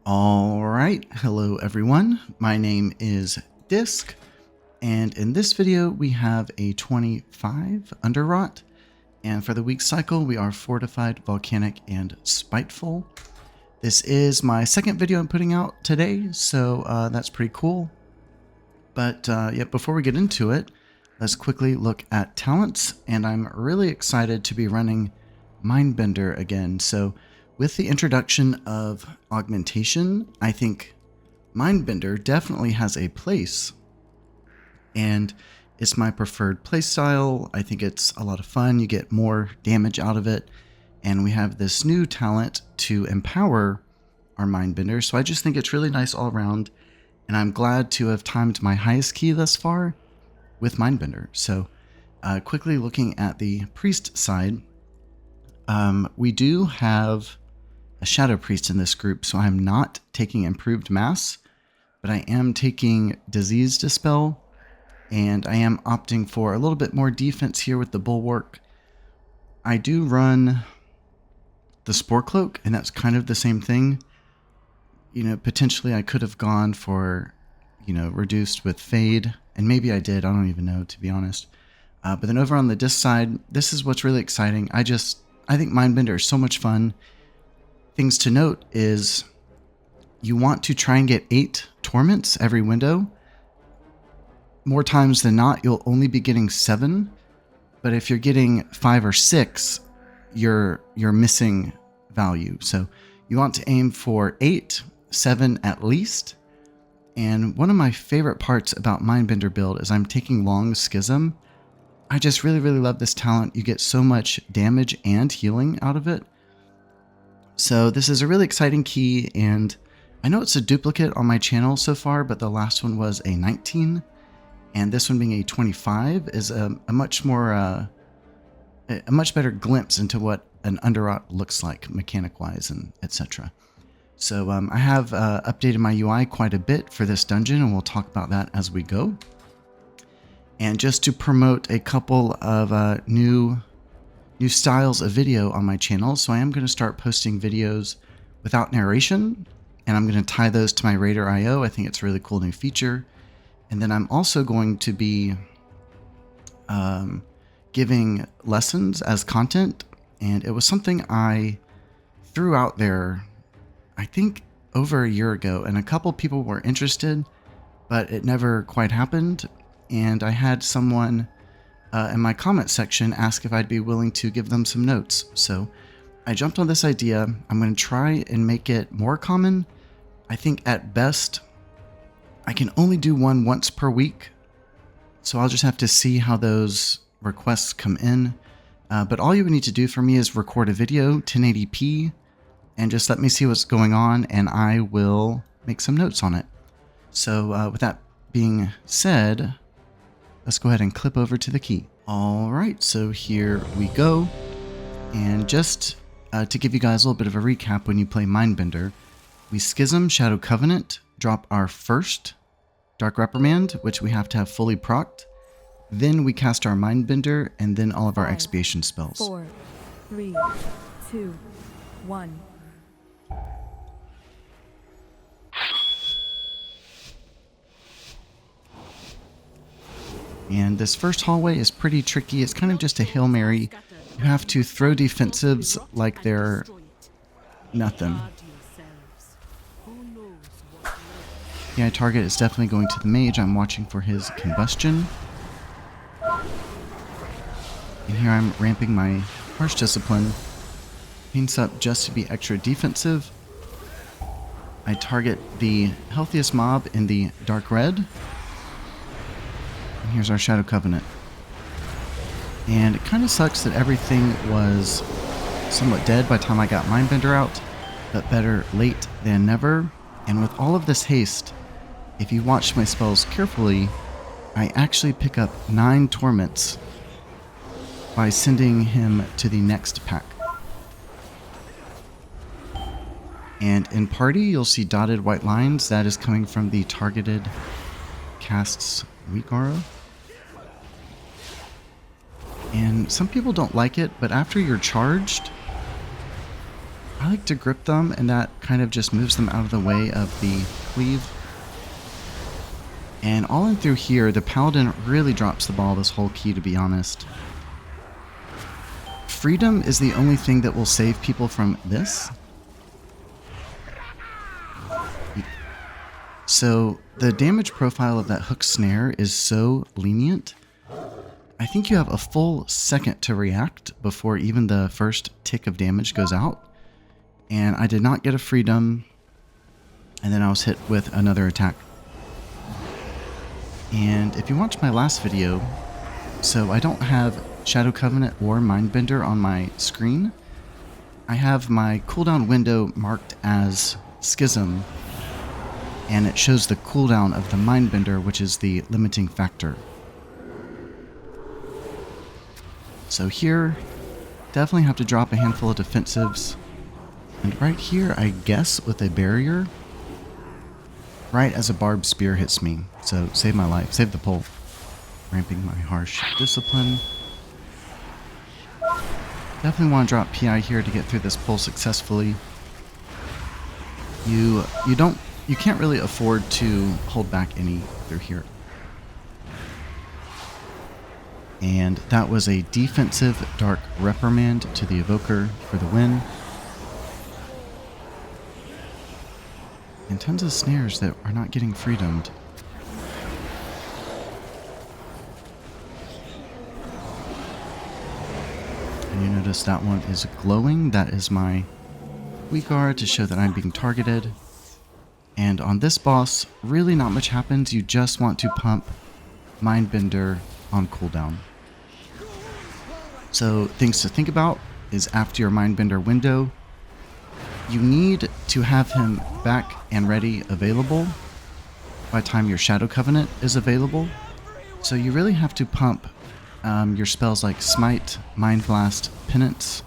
Alright, hello everyone, my name is Disc, and in this video we have a 25 Underrot, and for the week cycle we are Fortified, Volcanic, and Spiteful. This is my second video I'm putting out today, so that's pretty cool. But yeah, before we get into it, let's quickly look at talents, and I'm really excited to be running Mindbender again. So with the introduction of augmentation, I think Mindbender definitely has a place, and it's my preferred playstyle. I think it's a lot of fun. You get more damage out of it, and we have this new talent to empower our Mindbender, so I just think it's really nice all around, and I'm glad to have timed my highest key thus far with Mindbender. So quickly looking at the priest side, we do have a Shadow Priest in this group, so I'm not taking Improved Mass, but I am taking Disease Dispel, and I am opting for a little bit more defense here with the Bulwark. I do run the Spore Cloak, and that's kind of the same thing. You know, potentially I could have gone for, you know, reduced with Fade, and maybe I did, I don't even know, to be honest. But then over on the disc side, this is what's really exciting. I think Mindbender is so much fun. Things to note is you want to try and get 8 torments every window. More times than not, you'll only be getting 7. But if you're getting 5 or 6, you're missing value. So you want to aim for 8, 7 at least. And one of my favorite parts about Mindbender build is I'm taking Long Schism. I just really love this talent. You get so much damage and healing out of it. So this is a really exciting key, and I know it's a duplicate on my channel so far, but the last one was a 19, and this one being a 25 is a much better glimpse into what an Underrot looks like mechanic-wise and etc. So I have updated my UI quite a bit for this dungeon, and we'll talk about that as we go. And just to promote a couple of new styles of video on my channel, so I am going to start posting videos without narration, and I'm going to tie those to my Raider IO. I think it's a really cool new feature. And then I'm also going to be giving lessons as content, and it was something I threw out there, I think over a year ago, and a couple people were interested, but it never quite happened. And I had someone in my comment section ask if I'd be willing to give them some notes. So I jumped on this idea. I'm going to try and make it more common. I think at best I can only do one once per week, so I'll just have to see how those requests come in. But all you would need to do for me is record a video 1080p and just let me see what's going on, and I will make some notes on it. So with that being said, let's go ahead and clip over to the key. Alright, so here we go. And just to give you guys a little bit of a recap, when you play Mindbender, we Schism, Shadow Covenant, drop our first Dark Reprimand, which we have to have fully procced. Then we cast our Mindbender, and then all of our expiation spells. 4, 3, 2, 1. And this first hallway is pretty tricky. It's kind of just a Hail Mary. You have to throw defensives like they're nothing. Yeah, target is definitely going to the Mage. I'm watching for his combustion. And here I'm ramping my Harsh Discipline. Paints up just to be extra defensive. I target the healthiest mob in the Dark Red. And here's our Shadow Covenant. And it kind of sucks that everything was somewhat dead by the time I got Mindbender out, but better late than never. And with all of this haste, if you watch my spells carefully, I actually pick up 9 torments by sending him to the next pack. And in party, you'll see dotted white lines. That is coming from the targeted casts weak aura. And some people don't like it, but after you're charged, I like to grip them, and that kind of just moves them out of the way of the cleave. And all in through here, the Paladin really drops the ball this whole key, to be honest. Freedom is the only thing that will save people from this. So the damage profile of that hook snare is so lenient. I think you have a full second to react before even the first tick of damage goes out. And I did not get a freedom. And then I was hit with another attack. And if you watched my last video, so I don't have Shadow Covenant or Mindbender on my screen. I have my cooldown window marked as Schism, and it shows the cooldown of the Mindbender, which is the limiting factor. So here, definitely have to drop a handful of defensives. And right here, I guess with a barrier, right as a barbed spear hits me. So save my life, save the pole. Ramping my harsh discipline. Definitely want to drop PI here to get through this pull successfully. You can't really afford to hold back any through here. And that was a defensive Dark Reprimand to the Evoker for the win. And tons of snares that are not getting freedomed. And you notice that one is glowing. That is my weak aura to show that I'm being targeted. And on this boss, really not much happens. You just want to pump Mindbender on cooldown. So things to think about is after your Mindbender window, you need to have him back and ready available by the time your Shadow Covenant is available. So you really have to pump your spells like Smite, Mind Blast, Penance.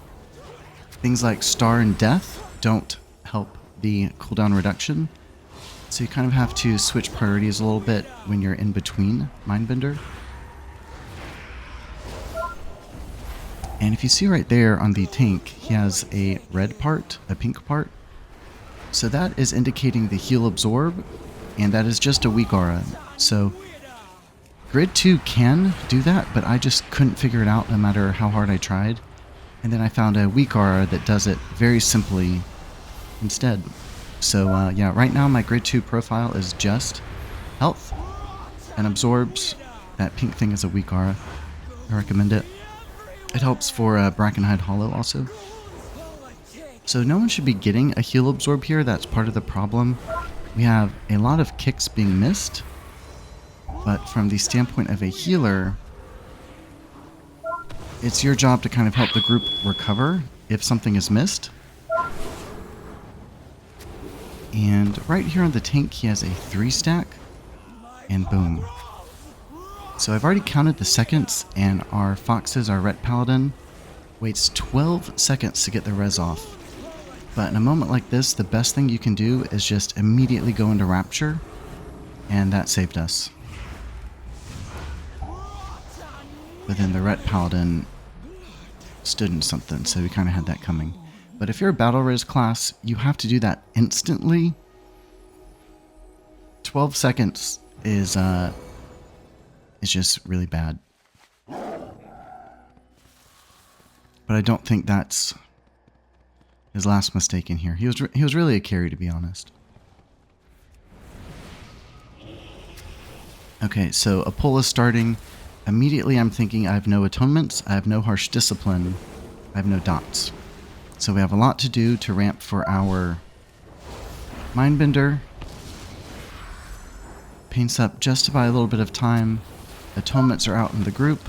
Things like Star and Death don't help the cooldown reduction. So you kind of have to switch priorities a little bit when you're in between Mindbender. And if you see right there on the tank, he has a red part, a pink part. So that is indicating the heal absorb, and that is just a weak aura. So Grid 2 can do that, but I just couldn't figure it out no matter how hard I tried. And then I found a weak aura that does it very simply instead. So yeah, right now my Grid 2 profile is just health and absorbs. That pink thing is a weak aura. I recommend it. It helps for Brackenhide Hollow also. So no one should be getting a heal absorb here. That's part of the problem. We have a lot of kicks being missed. But from the standpoint of a healer, it's your job to kind of help the group recover if something is missed. And right here on the tank, he has a 3-stack. And boom. So I've already counted the seconds, and our Foxes, our Ret Paladin, waits 12 seconds to get the res off. But in a moment like this, the best thing you can do is just immediately go into Rapture, and that saved us. But then the Ret Paladin stood in something, so we kind of had that coming. But if you're a Battle Res class, you have to do that instantly. 12 seconds is just really bad. But I don't think that's his last mistake in here. He was really a carry, to be honest. Okay, so a pull is starting. Immediately I'm thinking I have no atonements, I have no harsh discipline, I have no dots. So we have a lot to do to ramp for our Mindbender. Paints up just to buy a little bit of time. Atonements are out in the group.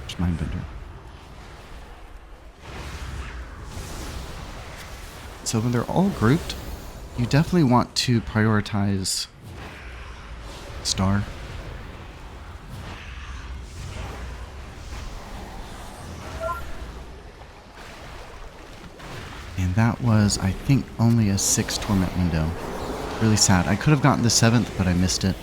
There's Mindbender. So when they're all grouped, you definitely want to prioritize Star. And that was, I think, only a 6 Torment window. Really sad. I could have gotten the 7th, but I missed it.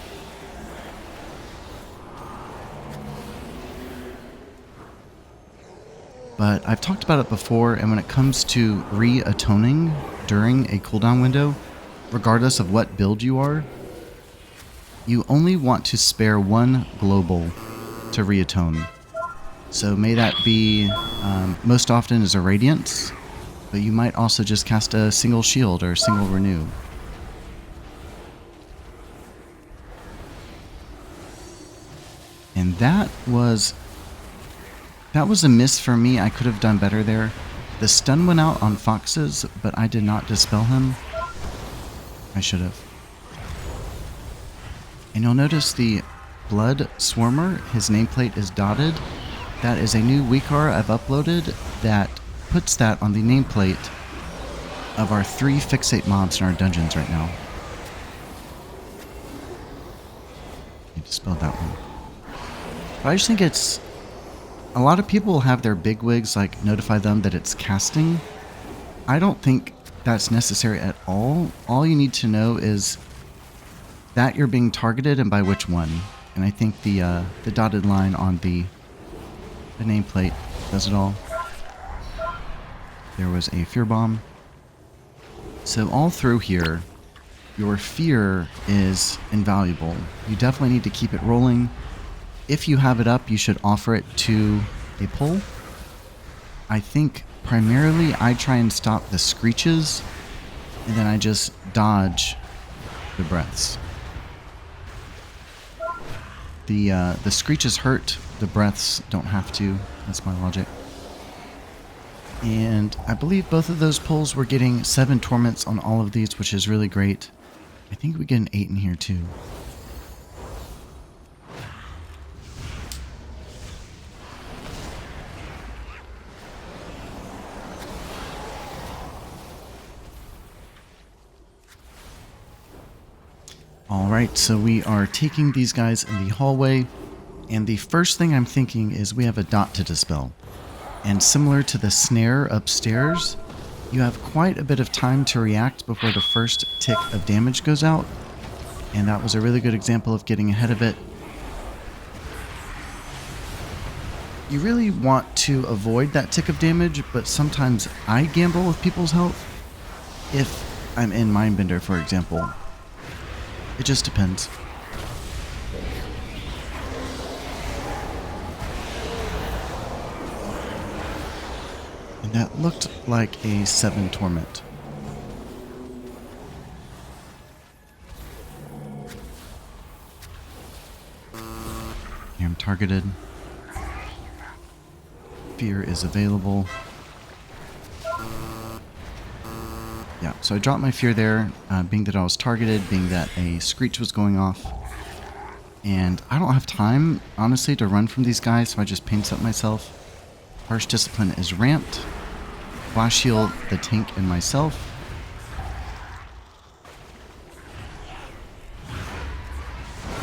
but I've talked about it before, and when it comes to re-atoning during a cooldown window, regardless of what build you are, you only want to spare one global to re-atone. So may that be, most often is a Radiance, but you might also just cast a single shield or a single renew. And that was a miss for me. I could have done better there. The stun went out on Foxes, but I did not dispel him. I should have. And you'll notice the Blood Swarmer, his nameplate is dotted. That is a new weakar I've uploaded that puts that on the nameplate of our 3 fixate mobs in our dungeons right now. I dispelled that one. But I just think it's... A lot of people have their bigwigs like notify them that it's casting. I don't think that's necessary at all. All you need to know is that you're being targeted and by which one. And I think the dotted line on the nameplate does it all. There was a fear bomb. So all through here, your fear is invaluable. You definitely need to keep it rolling. If you have it up, you should offer it to a pull. I think primarily I try and stop the screeches, and then I just dodge the breaths. The screeches hurt, the breaths don't have to. That's my logic. And I believe both of those pulls were getting 7 torments on all of these, which is really great. I think we get an 8 in here too. Alright, so we are taking these guys in the hallway, and the first thing I'm thinking is we have a dot to dispel. And similar to the snare upstairs, you have quite a bit of time to react before the first tick of damage goes out, and that was a really good example of getting ahead of it. You really want to avoid that tick of damage, but sometimes I gamble with people's health. If I'm in Mindbender, for example. It just depends. And that looked like a 7 torment. Here I'm targeted. Fear is available. Yeah, so I dropped my fear there, being that I was targeted, being that a screech was going off. And I don't have time, honestly, to run from these guys, so I just paint up myself. Harsh Discipline is ramped. Flash heal the tank and myself.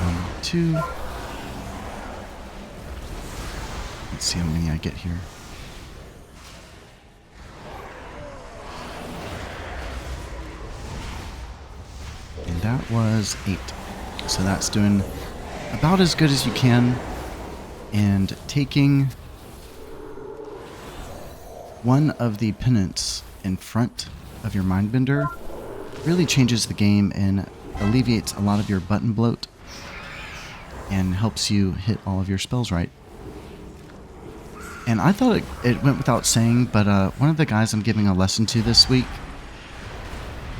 1, 2. Let's see how many I get here. And that was 8. So that's doing about as good as you can. And taking one of the pennants in front of your Mindbender really changes the game and alleviates a lot of your button bloat and helps you hit all of your spells right. And I thought it went without saying, but one of the guys I'm giving a lesson to this week,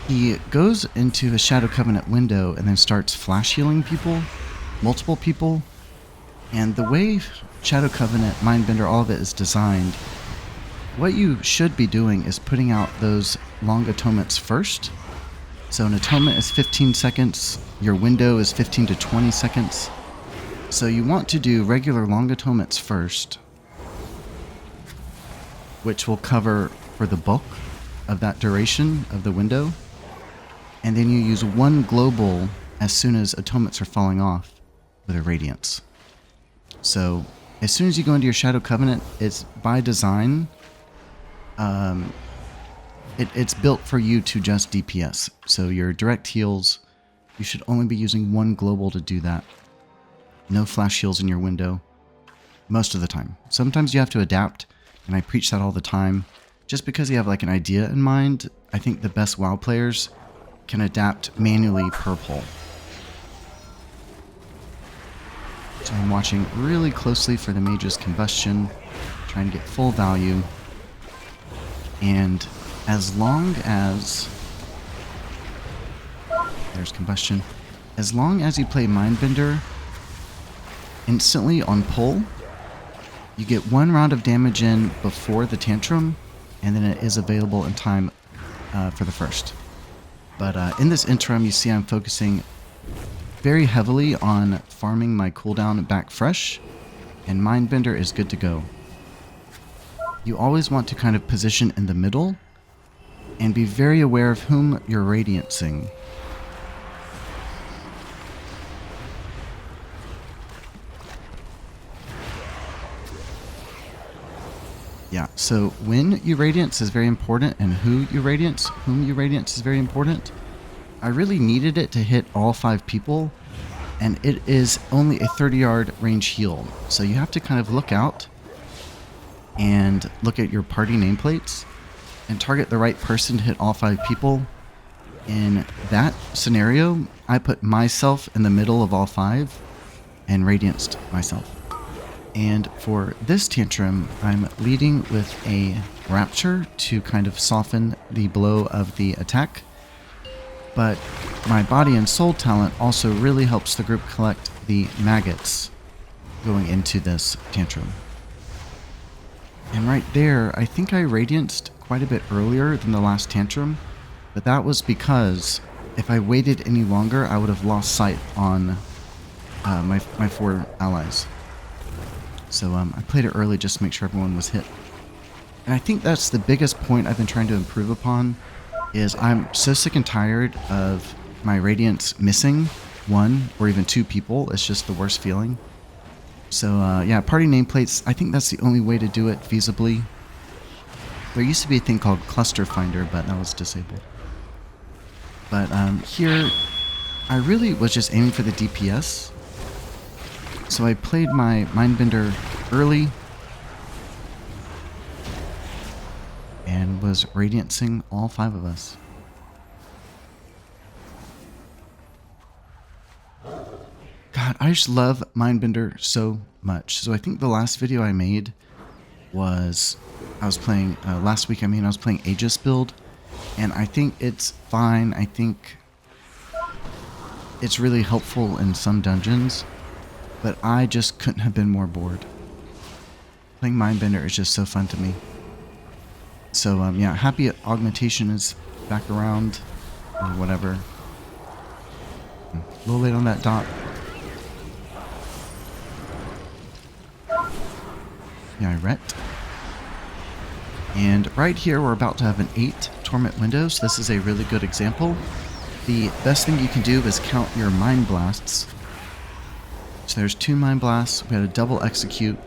he goes into a Shadow Covenant window and then starts flash healing people, multiple people. And the way Shadow Covenant, Mindbender, all of it is designed, what you should be doing is putting out those long atonements first. So an atonement is 15 seconds, your window is 15 to 20 seconds. So you want to do regular long atonements first, which will cover for the bulk of that duration of the window. And then you use one global as soon as atonements are falling off with a Radiance. So as soon as you go into your Shadow Covenant, it's by design, it's built for you to just DPS. So your direct heals, you should only be using one global to do that. No flash heals in your window, most of the time. Sometimes you have to adapt and I preach that all the time. Just because you have like an idea in mind, I think the best WoW players can adapt manually per pull. So I'm watching really closely for the Mage's combustion, trying to get full value. And as long as... there's combustion. As long as you play Mindbender instantly on pull, you get 1 round of damage in before the tantrum, and then it is available in time for the first. But in this interim, you see I'm focusing very heavily on farming my cooldown back fresh, and Mindbender is good to go. You always want to kind of position in the middle, and be very aware of whom you're radiancing. Yeah, so when you radiance is very important, and whom you radiance is very important. I really needed it to hit all 5 people, and it is only a 30-yard range heal. So you have to kind of look out and look at your party nameplates and target the right person to hit all 5 people. In that scenario, I put myself in the middle of all 5 and radianced myself. And for this tantrum, I'm leading with a Rapture to kind of soften the blow of the attack. But my body and soul talent also really helps the group collect the maggots going into this tantrum. And right there, I think I radianced quite a bit earlier than the last tantrum, but that was because if I waited any longer, I would have lost sight on my 4 allies. So I played it early just to make sure everyone was hit. And I think that's the biggest point I've been trying to improve upon, is I'm so sick and tired of my radiance missing 1 or even 2 people. It's just the worst feeling. So yeah, party nameplates, I think that's the only way to do it feasibly. There used to be a thing called Cluster Finder, but that was disabled. But here, I really was just aiming for the DPS. So I played my Mindbender early and was radiancing all 5 of us. God, I just love Mindbender so much. So I think the last video I made was, I was playing, last week I was playing Aegis build, and I think it's fine. I think it's really helpful in some dungeons, but I just couldn't have been more bored. Playing Mindbender is just so fun to me. So yeah, happy Augmentation is back around, or whatever. A little late on that dot. Yeah, I wrecked. And right here, we're about to have an 8 Torment windows. This is a really good example. The best thing you can do is count your Mind Blasts. So there's 2 Mind Blasts. We had a double execute.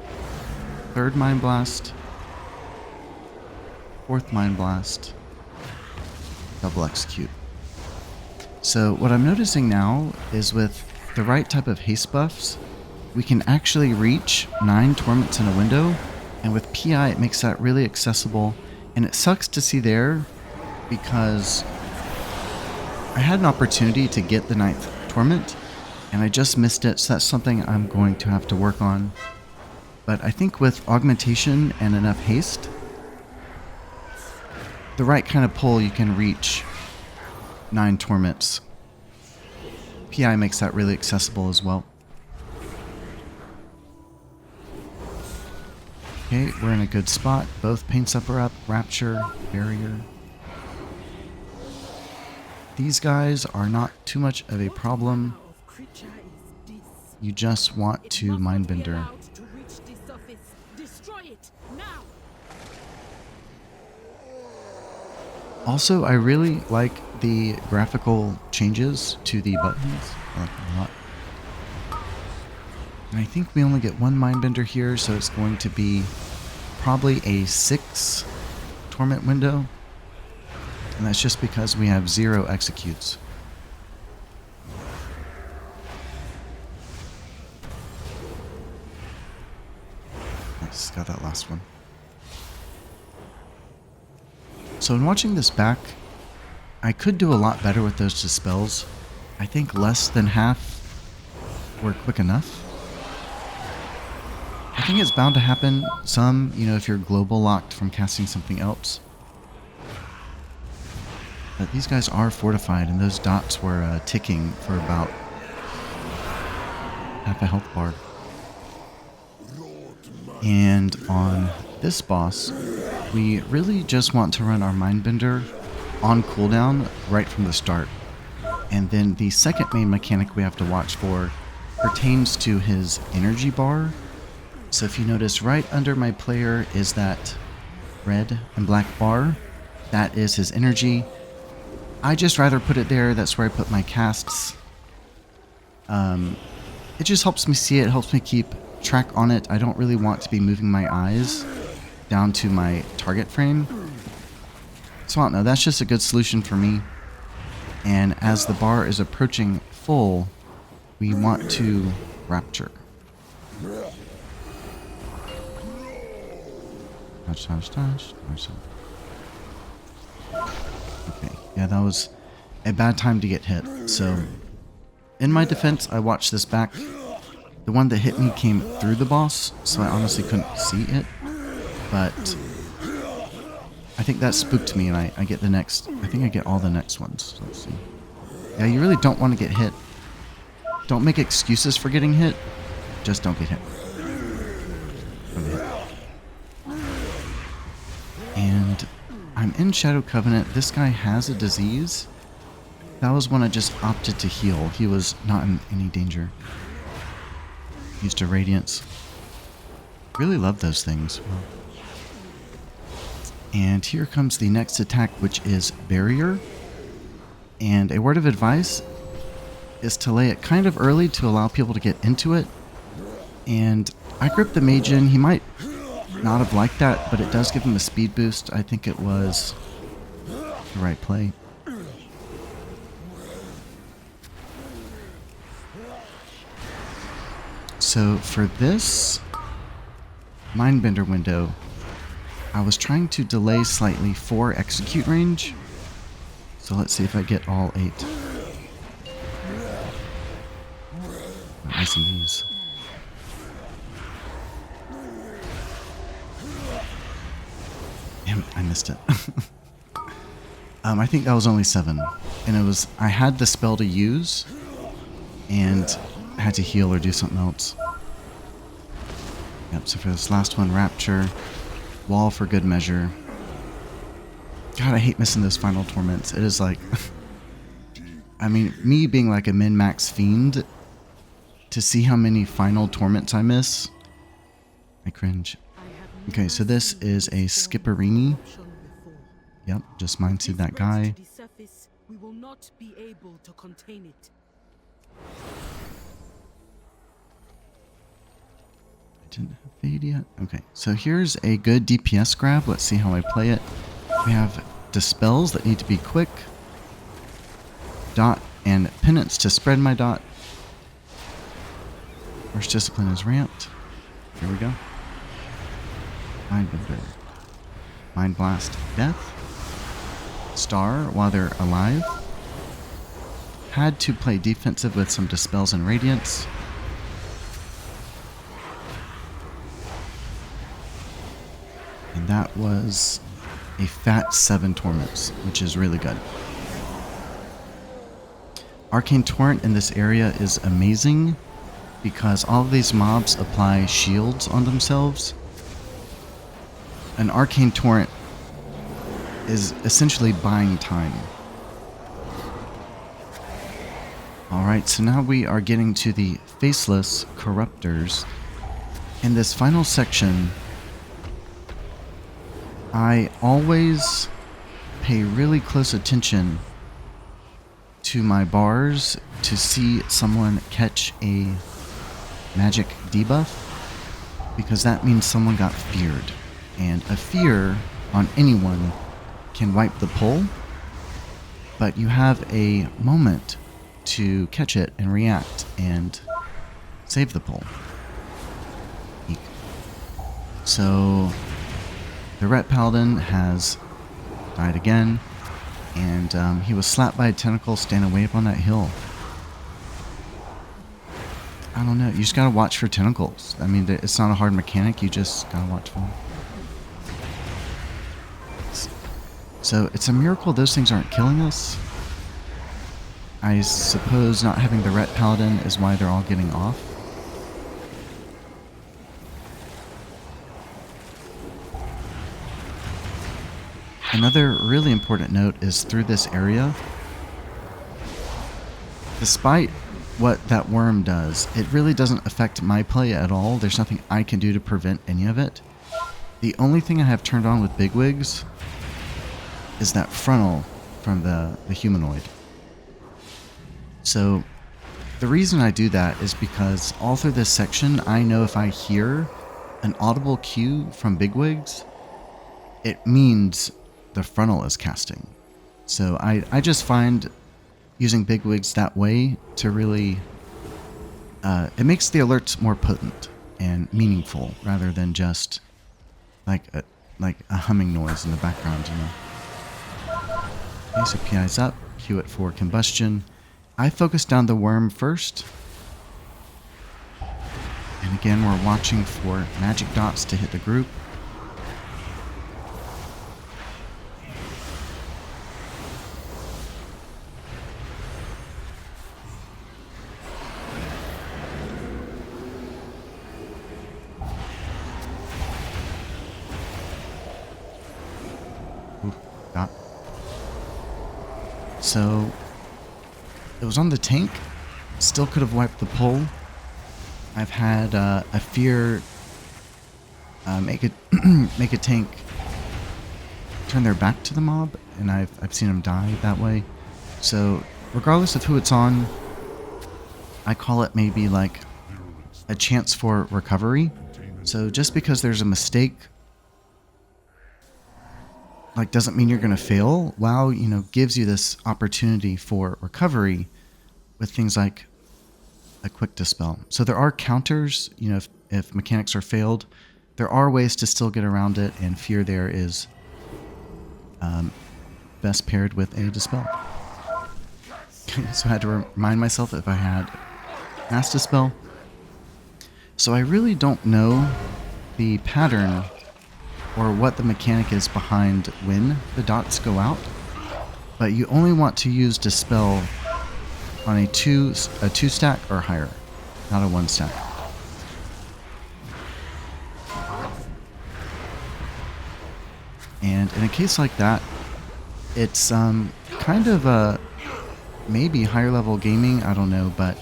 3rd Mind Blast. 4th Mind Blast. Double execute. So what I'm noticing now is with the right type of haste buffs, we can actually reach 9 torments in a window, and with PI it makes that really accessible. And it sucks to see there because I had an opportunity to get the 9th torment and I just missed it, so that's something I'm going to have to work on. But I think with augmentation and enough haste, the right kind of pull, you can reach 9 torments. PI makes that really accessible as well. Okay, we're in a good spot. Both Pain Sup are up, Rapture, Barrier. These guys are not too much of a problem. You just want to Mindbender. Also, I really like the graphical changes to the buttons. I like them a lot. And I think we only get 1 Mindbender here, so it's going to be probably a 6 Torment window. And that's just because we have 0 executes. Nice, got that last one. So in watching this back, I could do a lot better with those dispels. I think less than half were quick enough. I think it's bound to happen some, you know, if you're global locked from casting something else. But these guys are fortified, and those dots were ticking for about half a health bar. And on this boss, we really just want to run our Mindbender on cooldown right from the start. And then the second main mechanic we have to watch for pertains to his energy bar. So if you notice, right under my player is that red and black bar. That is his energy. I just rather put it there. That's where I put my casts. It just helps me see it. It helps me keep track on it. I don't really want to be moving my eyes down to my target frame. So I don't know. That's just a good solution for me. And as the bar is approaching full, we want to rapture. Touch, touch, touch. Okay, yeah, that was a bad time to get hit. So, in my defense, I watched this back. The one that hit me came through the boss, so I honestly couldn't see it. But I think that spooked me, and I get the next. I think I get all the next ones. So let's see. Yeah, you really don't want to get hit. Don't make excuses for getting hit. Just don't get hit. Don't get hit. And I'm in Shadow Covenant. This guy has a disease. That was when I just opted to heal. He was not in any danger. Used a Radiance. Really love those things. And here comes the next attack, which is Barrier. And a word of advice is to lay it kind of early to allow people to get into it. And I gripped the Mage in. He might not have liked that, but it does give him a speed boost. I think it was the right play. So for this Mindbender window, I was trying to delay slightly for execute range. So let's see if I get all 8. Nice and these. Damn it, I missed it. I think that was only 7. And it was, I had the spell to use and had to heal or do something else. Yep, so for this last one, Rapture, Wall for good measure. God, I hate missing those final torments. It is like, I mean, me being like a min-max fiend, to see how many final torments I miss, I cringe. Okay, so this is a Skipperini. Yep, just mindseed that guy. We will not be able to contain it. I didn't have Fade yet. Okay, so here's a good DPS grab. Let's see how I play it. We have Dispels that need to be quick. Dot and Penance to spread my dot. First Discipline is ramped. Here we go. Mindbender. Mind Blast. Death. Star while they're alive. Had to play defensive with some Dispels and Radiance. And that was a fat 7 torments, which is really good. Arcane Torrent in this area is amazing because all of these mobs apply shields on themselves. An Arcane Torrent is essentially buying time. Alright, so now we are getting to the Faceless Corruptors. In this final section, I always pay really close attention to my bars to see someone catch a magic debuff, because that means someone got feared. And a fear on anyone can wipe the pull, but you have a moment to catch it and react and save the pull. So the Ret Paladin has died again. And he was slapped by a tentacle standing way up on that hill. I don't know. You just gotta watch for tentacles. I mean, it's not a hard mechanic. You just gotta watch for them. So it's a miracle those things aren't killing us. I suppose not having the Ret Paladin is why they're all getting off. Another really important note is through this area, despite what that worm does, it really doesn't affect my play at all. There's nothing I can do to prevent any of it. The only thing I have turned on with bigwigs is that frontal from the humanoid. So the reason I do that is because all through this section, I know if I hear an audible cue from bigwigs, it means the frontal is casting. So I just find using bigwigs that way to really, it makes the alerts more potent and meaningful rather than just like a humming noise in the background, you know. Okay, so PI's up, Q it for combustion. I focus down the worm first. And again, we're watching for magic dots to hit the group. Dot. So it was on the tank. Still could have wiped the pull. I've had a fear make a tank turn their back to the mob, and I've seen them die that way. So regardless of who it's on, I call it maybe like a chance for recovery. So just because there's a mistake, like, doesn't mean you're going to fail. WoW, you know, gives you this opportunity for recovery with things like a quick dispel. So there are counters, you know, if mechanics are failed, there are ways to still get around it, and fear there is best paired with a dispel. So I had to remind myself if I had mass dispel. So I really don't know the pattern or what the mechanic is behind when the dots go out, but you only want to use dispel on a two stack or higher, not a 1 stack. And in a case like that, it's kind of a maybe higher level gaming, I don't know, but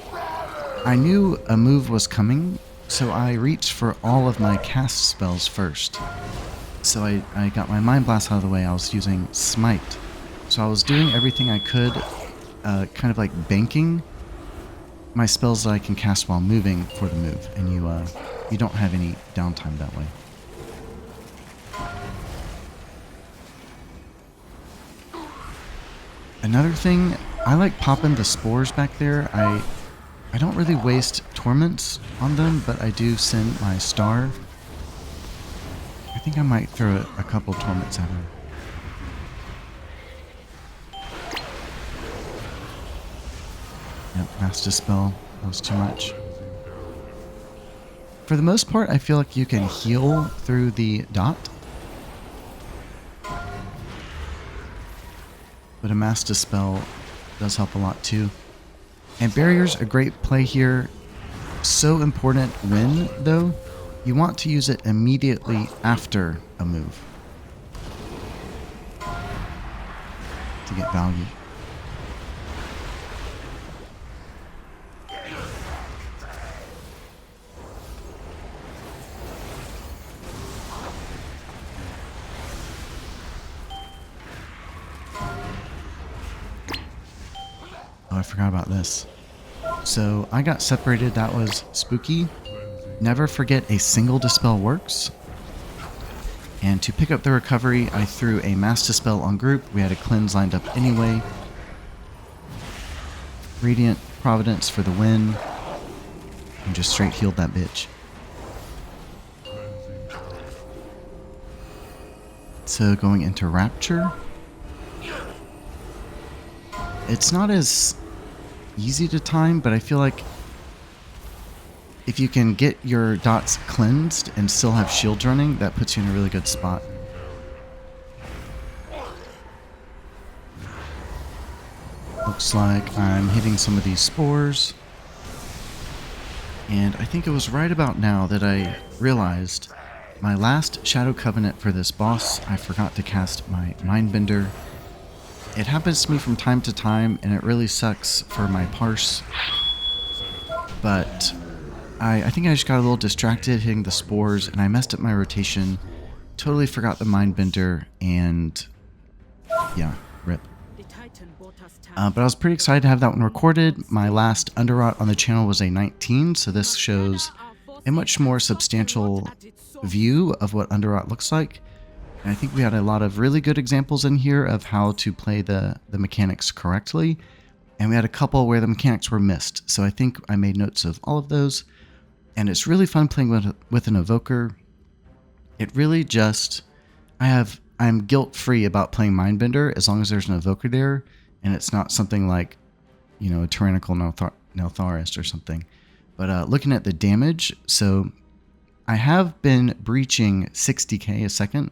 I knew a move was coming, so I reached for all of my cast spells first. So I got my Mind Blast out of the way. I was using Smite. So I was doing everything I could, kind of like banking my spells that I can cast while moving for the move. And you don't have any downtime that way. Another thing, I like popping the spores back there. I don't really waste torments on them, but I do send my star. I think I might throw a couple torments at her. Yep, mass dispel. That was too much. For the most part, I feel like you can heal through the dot. But a mass dispel does help a lot too. And barrier's a great play here. So important when, though, you want to use it immediately after a move to get value. Oh, I forgot about this. So I got separated. That was spooky. Never forget a single dispel works. And to pick up the recovery, I threw a mass dispel on group. We had a cleanse lined up anyway. Radiant Providence for the win. And just straight healed that bitch. So going into Rapture. It's not as easy to time, but I feel like if you can get your dots cleansed and still have shields running, that puts you in a really good spot. Looks like I'm hitting some of these spores. And I think it was right about now that I realized my last Shadow Covenant for this boss, I forgot to cast my Mindbender. It happens to me from time to time, and it really sucks for my parse. But I think I just got a little distracted hitting the spores, and I messed up my rotation. Totally forgot the Mindbender, and yeah, rip. But I was pretty excited to have that one recorded. My last Underrot on the channel was a 19, so this shows a much more substantial view of what Underrot looks like. And I think we had a lot of really good examples in here of how to play the mechanics correctly. And we had a couple where the mechanics were missed. So I think I made notes of all of those. And it's really fun playing with an Evoker. It really just... I'm guilt-free about playing Mindbender as long as there's an Evoker there. And it's not something like, you know, a Tyrannical Neltharist or something. But looking at the damage, so I have been breaching 60k a second,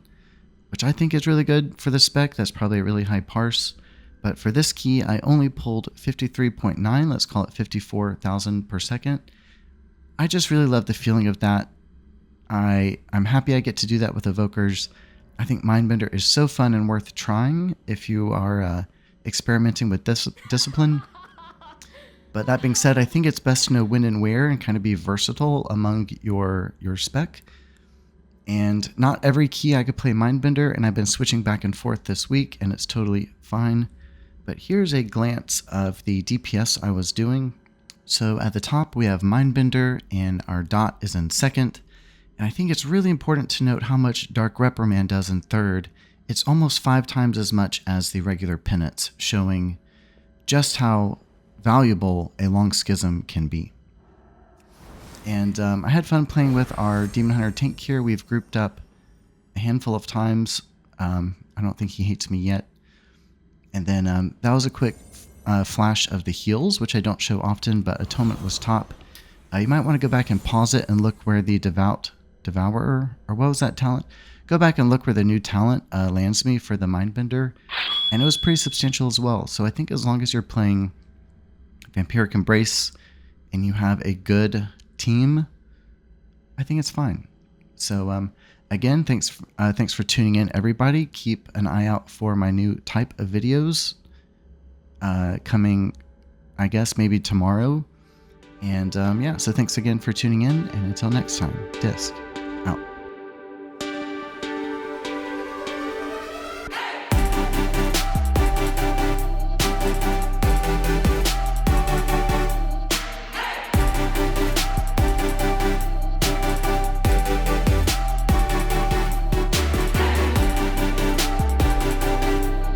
which I think is really good for this spec. That's probably a really high parse. But for this key, I only pulled 53.9, let's call it 54,000 per second. I just really love the feeling of that. I'm happy I get to do that with Evokers. I think Mindbender is so fun and worth trying if you are experimenting with this discipline. But that being said, I think it's best to know when and where and kind of be versatile among your spec. And not every key I could play Mindbender, and I've been switching back and forth this week, and it's totally fine. But here's a glance of the DPS I was doing. So at the top we have Mindbender, and our dot is in second. And I think it's really important to note how much Dark Reprimand does in third. It's almost 5 times as much as the regular Penance, showing just how valuable a Long Schism can be. And I had fun playing with our Demon Hunter tank here. We've grouped up a handful of times. I don't think he hates me yet. And then that was a quick flash of the heals, which I don't show often, but Atonement was top. You might want to go back and pause it and look where the Devourer, or what was that talent? Go back and look where the new talent lands me for the Mindbender. And it was pretty substantial as well. So I think as long as you're playing Vampiric Embrace and you have a good team, I think it's fine. So again, thanks for tuning in, everybody. Keep an eye out for my new type of videos coming, I guess, maybe tomorrow. And yeah, so thanks again for tuning in, and until next time, Disc.